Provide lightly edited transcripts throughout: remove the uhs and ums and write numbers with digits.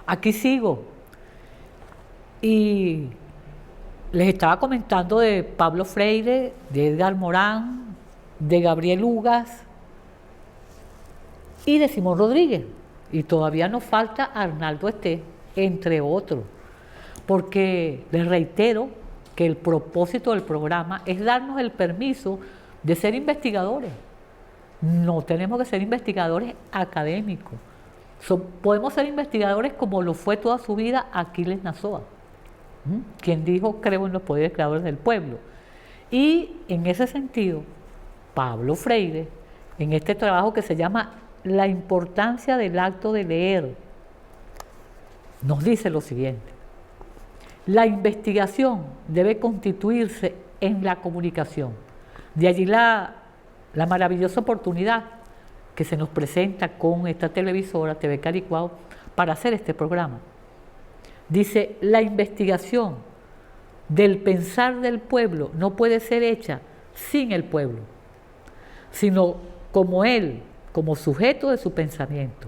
aquí sigo. Y les estaba comentando de Pablo Freire, de Edgar Morán, de Gabriel Ugas y de Simón Rodríguez. Y todavía nos falta Arnaldo Estés, entre otros. Porque les reitero que el propósito del programa es darnos el permiso de ser investigadores. No tenemos que ser investigadores académicos. Podemos ser investigadores como lo fue toda su vida Aquiles Nazoa, quien dijo: creo en los poderes creadores del pueblo. Y en ese sentido, Pablo Freire, en este trabajo que se llama La importancia del acto de leer, nos dice lo siguiente: la investigación debe constituirse en la comunicación. De allí la maravillosa oportunidad que se nos presenta con esta televisora, TV Caricuao, para hacer este programa. Dice: la investigación del pensar del pueblo no puede ser hecha sin el pueblo, sino como él, como sujeto de su pensamiento.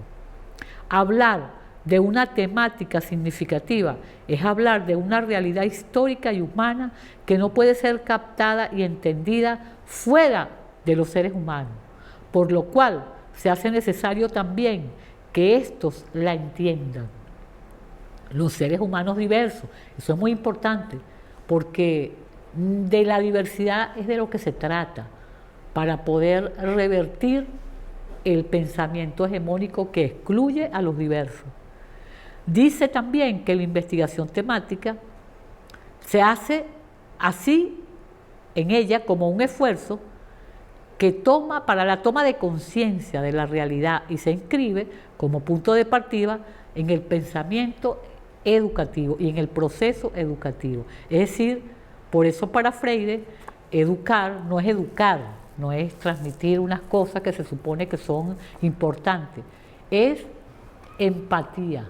Hablar de una temática significativa es hablar de una realidad histórica y humana que no puede ser captada y entendida fuera de los seres humanos, por lo cual se hace necesario también que estos la entiendan. Los seres humanos diversos, eso es muy importante, porque de la diversidad es de lo que se trata, para poder revertir el pensamiento hegemónico que excluye a los diversos. Dice también que la investigación temática se hace así en ella como un esfuerzo que toma para la toma de conciencia de la realidad y se inscribe como punto de partida en el pensamiento educativo y en el proceso educativo. Es decir, por eso para Freire, educar, no es transmitir unas cosas que se supone que son importantes, es empatía,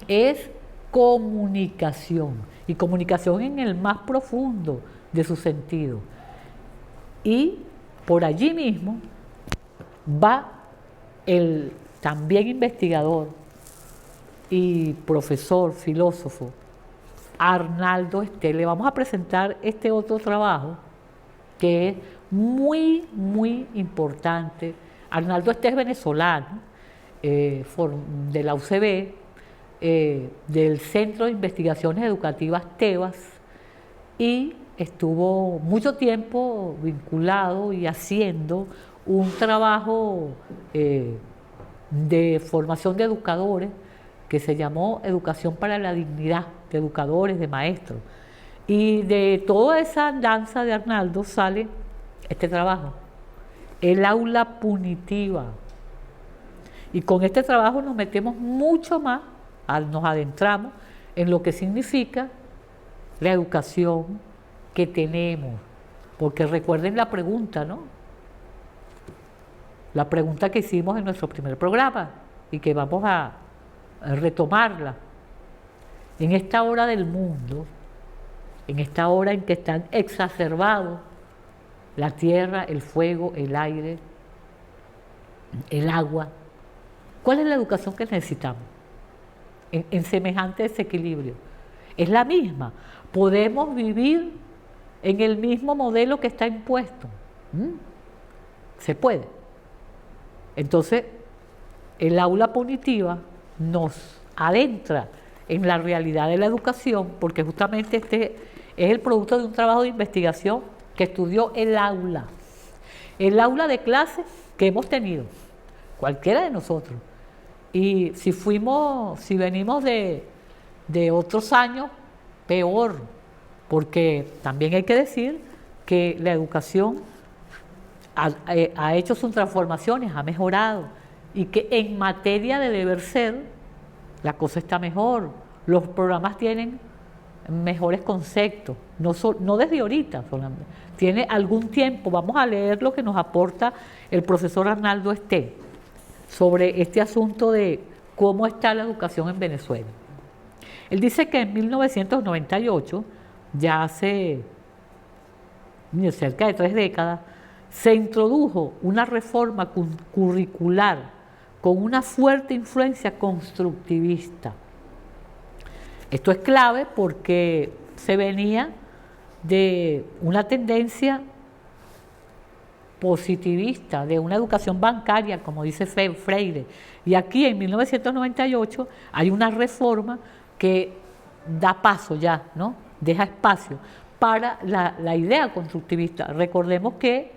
es comunicación, y comunicación en el más profundo de su sentido. Y por allí mismo va el también investigador y profesor, filósofo, Arnaldo Estés. Le vamos a presentar este otro trabajo que es muy, muy importante. Arnaldo Estés es venezolano, de la UCB, del Centro de Investigaciones Educativas Tebas, y estuvo mucho tiempo vinculado y haciendo un trabajo de formación de educadores que se llamó Educación para la Dignidad, de educadores, de maestros. Y de toda esa andanza de Arnaldo sale este trabajo, El aula punitiva. Y con este trabajo nos metemos mucho más, nos adentramos en lo que significa la educación que tenemos. Porque recuerden la pregunta, ¿no? La pregunta que hicimos en nuestro primer programa y que vamos a retomarla. En esta hora del mundo, en esta hora en que están exacerbados la tierra, el fuego, el aire, el agua, ¿cuál es la educación que necesitamos en semejante desequilibrio? Es la misma. Podemos vivir en el mismo modelo que está impuesto. Se puede. Entonces, el aula punitiva nos adentra en la realidad de la educación, porque justamente este es el producto de un trabajo de investigación que estudió el aula de clase que hemos tenido, cualquiera de nosotros. Y si venimos de otros años, peor, porque también hay que decir que la educación ha hecho sus transformaciones, ha mejorado, y que en materia de deber ser, la cosa está mejor. Los programas tienen mejores conceptos, no desde ahorita solamente, tiene algún tiempo. Vamos a leer lo que nos aporta el profesor Arnaldo Estés sobre este asunto de cómo está la educación en Venezuela. Él dice que en 1998, ya hace cerca de 3 décadas, se introdujo una reforma curricular con una fuerte influencia constructivista. Esto es clave porque se venía de una tendencia positivista, de una educación bancaria, como dice Freire. Y aquí en 1998 hay una reforma que da paso ya, ¿no? Deja espacio para la idea constructivista. Recordemos que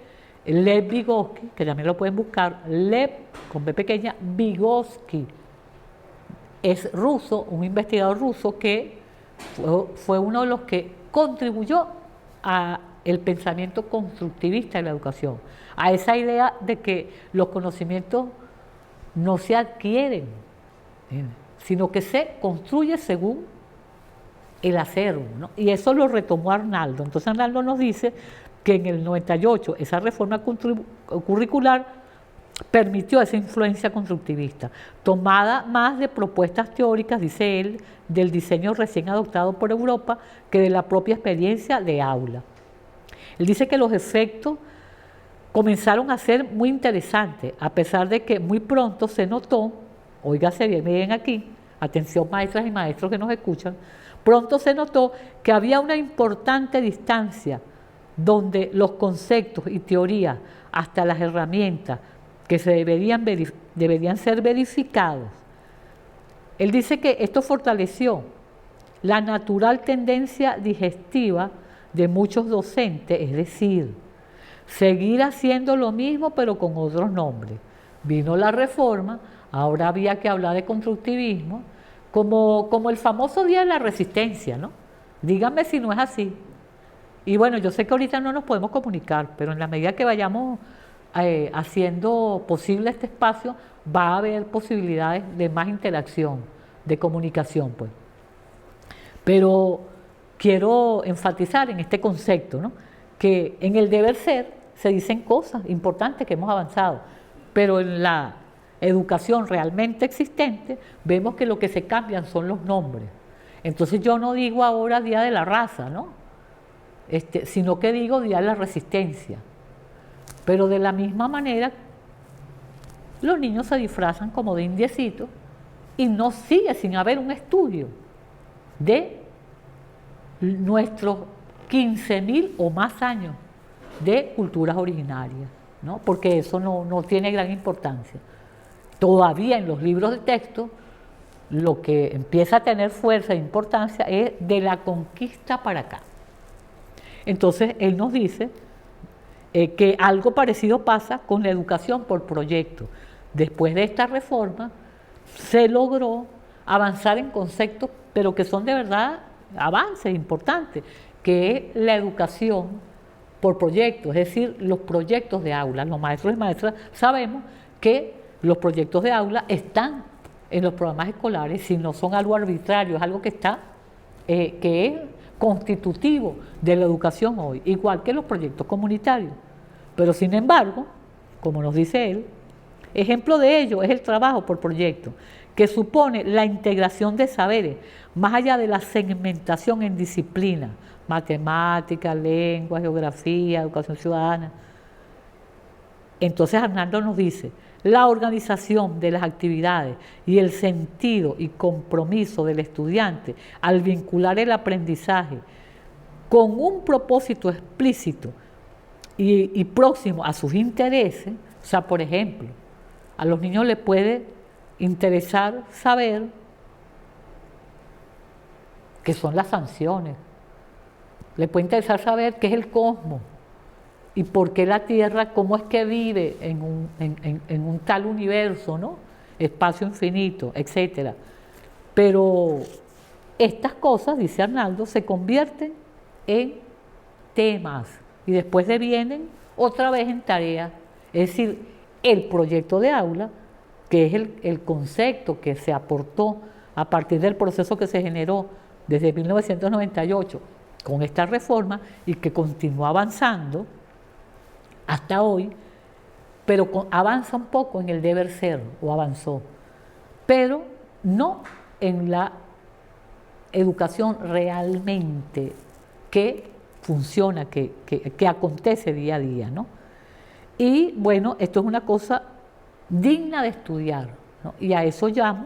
Lev Vygotsky, que también lo pueden buscar, Lev con B pequeña, Vygotsky, es ruso, un investigador ruso que fue uno de los que contribuyó a el pensamiento constructivista en la educación, a esa idea de que los conocimientos no se adquieren, sino que se construye según el acervo, ¿no? Y eso lo retomó Arnaldo. Entonces Arnaldo nos dice que en el 98 esa reforma curricular permitió esa influencia constructivista, tomada más de propuestas teóricas, dice él, del diseño recién adoptado por Europa que de la propia experiencia de aula. Él dice que los efectos comenzaron a ser muy interesantes, a pesar de que muy pronto se notó, óigase bien, miren aquí, atención maestras y maestros que nos escuchan, pronto se notó que había una importante distancia donde los conceptos y teorías, hasta las herramientas que deberían ser verificados. Él dice que esto fortaleció la natural tendencia digestiva de muchos docentes, es decir, seguir haciendo lo mismo pero con otros nombres. Vino la reforma, ahora había que hablar de constructivismo, como el famoso Día de la Resistencia, ¿no? Díganme si no es así. Y bueno, yo sé que ahorita no nos podemos comunicar, pero en la medida que vayamos haciendo posible este espacio, va a haber posibilidades de más interacción, de comunicación, pues. Pero quiero enfatizar en este concepto, ¿no? Que en el deber ser se dicen cosas importantes que hemos avanzado, pero en la educación realmente existente vemos que lo que se cambian son los nombres. Entonces yo no digo ahora Día de la Raza, ¿no? Sino que digo Día de la Resistencia. Pero de la misma manera, los niños se disfrazan como de indiecitos y no sigue sin haber un estudio de nuestros 15.000 o más años de culturas originarias, ¿no? Porque eso no tiene gran importancia. Todavía en los libros de texto, lo que empieza a tener fuerza e importancia es de la conquista para acá. Entonces, él nos dice que algo parecido pasa con la educación por proyecto. Después de esta reforma, se logró avanzar en conceptos, pero que son de verdad avances importantes, que es la educación por proyectos, es decir, los proyectos de aula. Los maestros y maestras sabemos que los proyectos de aula están en los programas escolares, si no son algo arbitrario, es algo que está, que es constitutivo de la educación hoy, igual que los proyectos comunitarios. Pero sin embargo, como nos dice él, ejemplo de ello es el trabajo por proyecto, que supone la integración de saberes, más allá de la segmentación en disciplinas, matemática, lengua, geografía, educación ciudadana. Entonces Arnaldo nos dice, la organización de las actividades y el sentido y compromiso del estudiante al vincular el aprendizaje con un propósito explícito y próximo a sus intereses, o sea, por ejemplo, a los niños les puede interesar saber qué son las sanciones, les puede interesar saber qué es el cosmos y por qué la Tierra, cómo es que vive en un tal universo, ¿no? Espacio infinito, etc. Pero estas cosas, dice Arnaldo, se convierten en temas y después devienen otra vez en tareas. Es decir, el proyecto de aula, que es el concepto que se aportó a partir del proceso que se generó desde 1998 con esta reforma y que continúa avanzando hasta hoy, pero avanza un poco en el deber ser, o avanzó, pero no en la educación realmente que funciona, que acontece día a día, ¿no? Y bueno, esto es una cosa digna de estudiar, ¿no? Y a eso llamo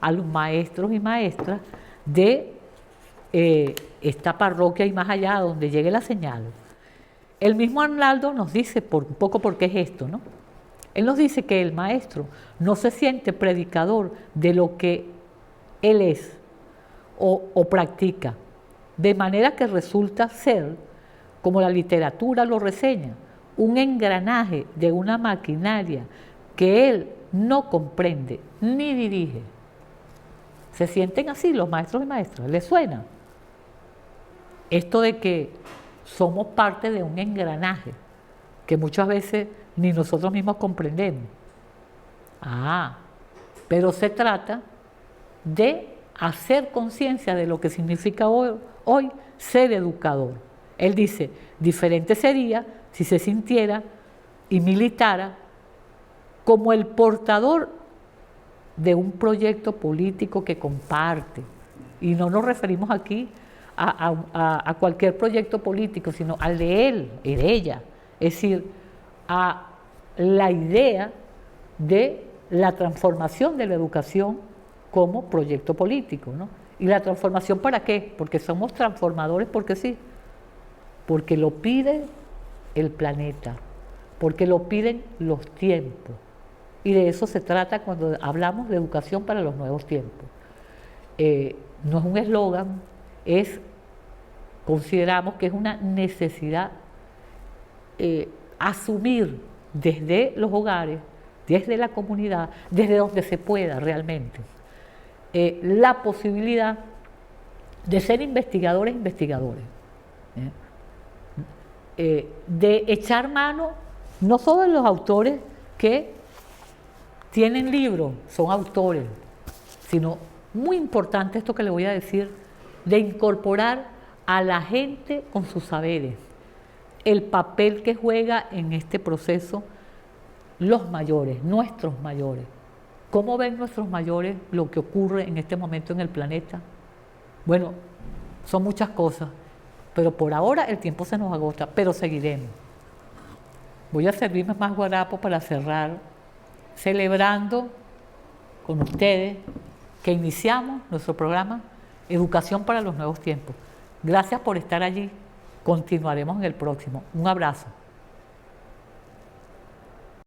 a los maestros y maestras de esta parroquia y más allá, donde llegue la señal. El mismo Arnaldo nos dice un poco por qué es esto, ¿no? Él nos dice que el maestro no se siente predicador de lo que él es o practica, de manera que resulta ser, como la literatura lo reseña, un engranaje de una maquinaria que él no comprende ni dirige. ¿Se sienten así los maestros y maestras? ¿Les suena? Esto de que somos parte de un engranaje que muchas veces ni nosotros mismos comprendemos. Pero se trata de hacer conciencia de lo que significa hoy ser educador. Él dice, diferente sería si se sintiera y militara como el portador de un proyecto político que comparte. Y no nos referimos aquí a cualquier proyecto político, sino al de él y de ella. Es decir, a la idea de la transformación de la educación como proyecto político, ¿no? ¿Y la transformación para qué? Porque somos transformadores, porque sí, porque lo pide el planeta, porque lo piden los tiempos. Y de eso se trata cuando hablamos de educación para los nuevos tiempos. No es un eslogan, consideramos que es una necesidad asumir desde los hogares, desde la comunidad, desde donde se pueda realmente, la posibilidad de ser investigadores e investigadores, de echar mano no solo de los autores que tienen libros, son autores, sino, muy importante esto que le voy a decir, de incorporar a la gente con sus saberes, el papel que juega en este proceso los mayores, nuestros mayores. ¿Cómo ven nuestros mayores lo que ocurre en este momento en el planeta? Bueno, son muchas cosas, pero por ahora el tiempo se nos agota, pero seguiremos. Voy a servirme más guarapo para cerrar, celebrando con ustedes que iniciamos nuestro programa Educación para los Nuevos Tiempos. Gracias por estar allí. Continuaremos en el próximo. Un abrazo.